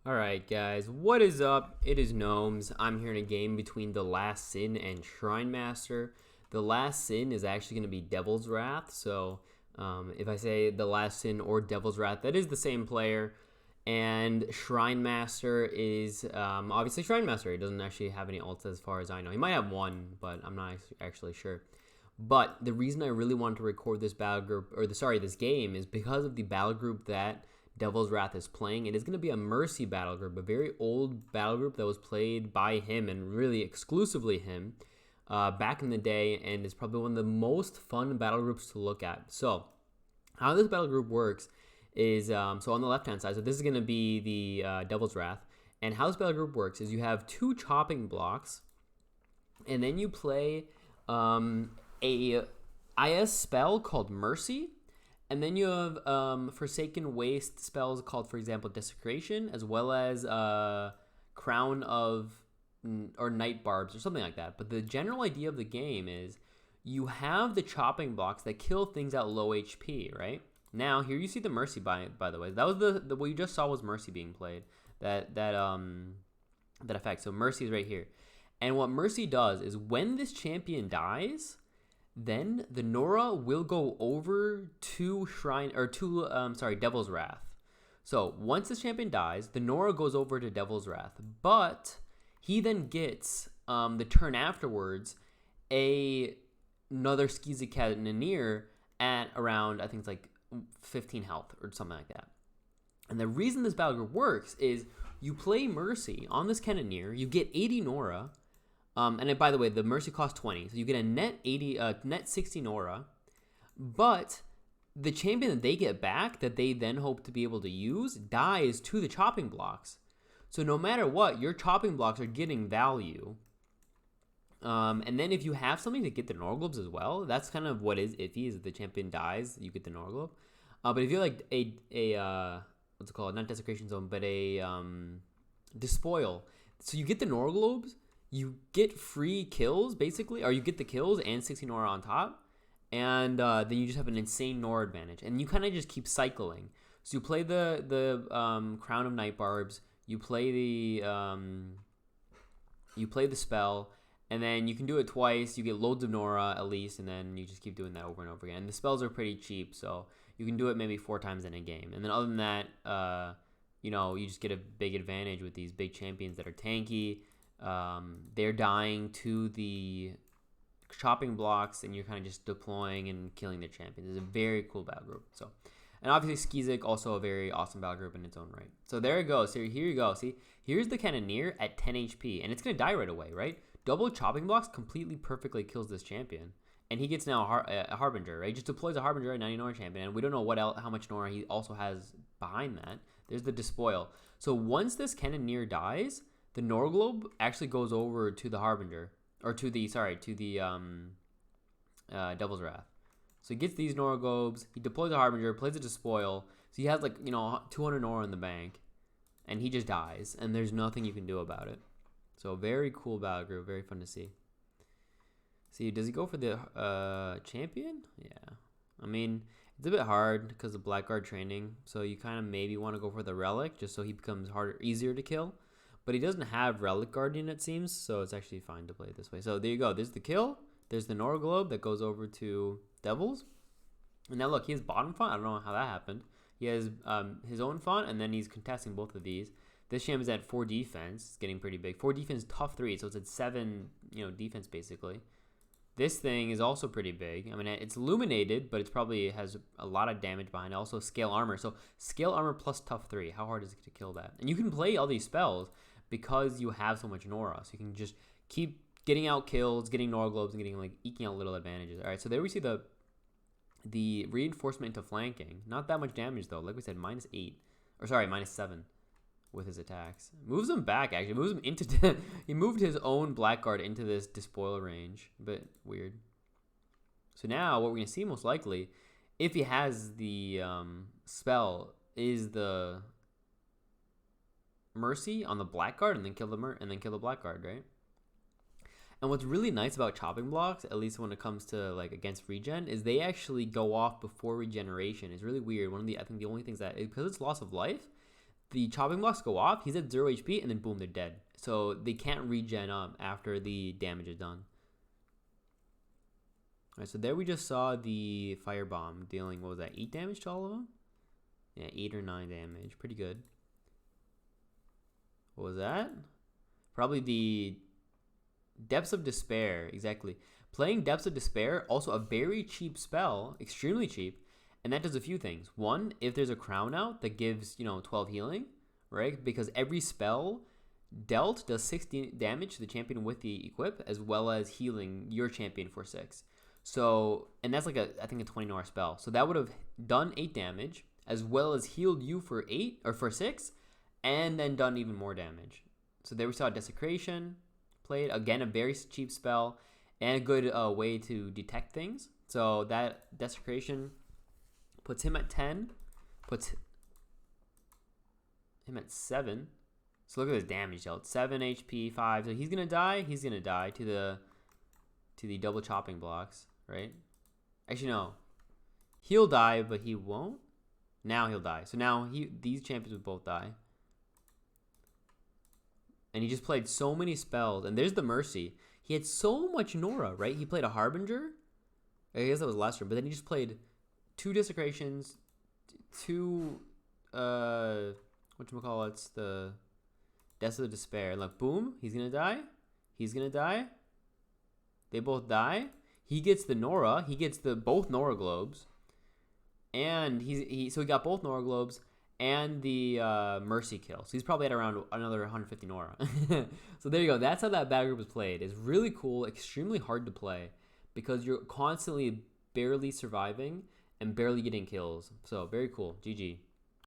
Alright guys, what is up? It is Gnomes. I'm here in a game between The Last Sin and ShrineMaster. The Last Sin is actually going to be DevilsWrath, so if I say The Last Sin or DevilsWrath, that is the same player. And ShrineMaster is obviously ShrineMaster. He doesn't actually have any ults as far as I know. He might have one, but I'm not actually sure. But the reason I really wanted to record this this game is because of the battle group that DevilsWrath is playing. It is going to be a Mercy battle group, a very old battle group that was played by him and really exclusively him back in the day, and it's probably one of the most fun battle groups to look at. So how this battle group works is, so on the left-hand side, so this is going to be the DevilsWrath, and how this battle group works is you have two chopping blocks, and then you play a IS spell called Mercy, and then you have Forsaken Waste spells called, for example, Desecration, as well as Crown of, or Night Barbs, or something like that. But the general idea of the game is you have the chopping blocks that kill things at low HP, right? Now, here you see the Mercy, by the way. That was the what you just saw was Mercy being played, that effect. So Mercy is right here. And what Mercy does is when this champion dies, then the Nora will go over to DevilsWrath. So once this champion dies, the Nora goes over to DevilsWrath, but he then gets the turn afterwards another Skeezick Cannoneer at around, I think it's like 15 health or something like that. And the reason this battle group works is you play Mercy on this Cannoneer, you get 80 Nora. And by the way, the Mercy costs 20, so you get a net 60 Nora. But the champion that they get back, that they then hope to be able to use, dies to the chopping blocks. So no matter what, your chopping blocks are getting value. And then if you have something to get the Nora globes as well, that's kind of what is iffy, is if the champion dies, you get the Nora globe. But if you're like a what's it called? Not Desecration Zone, but a Despoil. So you get the Nora globes. You get free kills, basically, or you get the kills and 60 Nora on top, and then you just have an insane Nora advantage, and you kind of just keep cycling. So you play the Crown of Night Barbs, you play the spell, and then you can do it twice. You get loads of Nora at least, and then you just keep doing that over and over again. And the spells are pretty cheap, so you can do it maybe 4 times in a game. And then other than that, you just get a big advantage with these big champions that are tanky. They're dying to the chopping blocks, and you're kind of just deploying and killing their champions. It's a very cool battle group. So, and obviously Skeezick, also a very awesome battle group in its own right. So there it goes. So here you go. See, here's the Cannoneer at 10 HP, and it's gonna die right away, right? Double chopping blocks completely perfectly kills this champion, and he gets now a Harbinger, right? Just deploys a Harbinger at 90 Nora champion, and we don't know how much Nora he also has behind that. There's the Despoil. So once this Cannoneer dies, the Nora globe actually goes over to the Harbinger, or to the DevilsWrath. So he gets these Nora globes, he deploys a Harbinger, plays a Despoil, so he has 200 Nora in the bank, and he just dies, and there's nothing you can do about it. So very cool battle group, very fun to see. See, does he go for the champion? Yeah. I mean, it's a bit hard because of Blackguard training, so you kind of maybe want to go for the Relic, just so he becomes easier to kill. But he doesn't have Relic Guardian, it seems, so it's actually fine to play it this way. So there you go. There's the kill. There's the Nora Globe that goes over to Devils. And now look, he has bottom font. I don't know how that happened. He has his own font, and then he's contesting both of these. This champ is at 4 defense. It's getting pretty big. 4 defense, tough 3, so it's at 7 defense, basically. This thing is also pretty big. I mean, it's illuminated, but it probably has a lot of damage behind it. Also, scale armor. So scale armor plus tough 3. How hard is it to kill that? And you can play all these spells because you have so much Nora, so you can just keep getting out kills, getting Nora globes, and getting eking out little advantages. All right, so there we see the reinforcement into flanking. Not that much damage though. Like we said, -8, or sorry, -7 with his attacks. Moves him back actually. Moves him into he moved his own Blackguard into this Despoil range. A bit weird. So now what we're gonna see most likely, if he has the spell, is the Mercy on the Blackguard, and then kill the Blackguard, right? And what's really nice about chopping blocks, at least when it comes to against regen, is they actually go off before regeneration. It's really weird. I think the only things that, because it's loss of life, the chopping blocks go off, he's at 0 HP, and then boom, they're dead. So they can't regen up after the damage is done. Alright, so there we just saw the firebomb dealing, what was that, 8 damage to all of them? Yeah, 8 or 9 damage. Pretty good. What was that? Probably the Depths of Despair. Exactly. Playing Depths of Despair, also a very cheap spell, extremely cheap, and that does a few things. One, if there's a crown out that gives, 12 healing, right? Because every spell dealt does 60 damage to the champion with the equip, as well as healing your champion for 6. So, and that's like I think a 20 Nora spell. So that would have done 8 damage, as well as healed you for 8 or for 6, and then done even more damage. So there we saw Desecration played. Again, a very cheap spell and a good way to detect things. So that Desecration puts him at 10, puts him at 7. So look at his damage dealt. 7 HP, 5. So he's gonna die. He's gonna die to the double chopping blocks, right? Actually, no. He'll die, but he won't. Now he'll die. So now these champions would both die. And he just played so many spells. And there's the Mercy. He had so much Nora, right? He played a Harbinger. I guess that was lesser. But then he just played 2 Desecrations, 2, whatchamacallits, the Deaths of Despair. And like, boom, he's going to die. He's going to die. They both die. He gets the Nora. He gets both Nora globes. And so he got both Nora globes and the Mercy kill. So he's probably at around another 150 Nora. So there you go. That's how that battle group was played. It's really cool, extremely hard to play because you're constantly barely surviving and barely getting kills. So very cool. GG.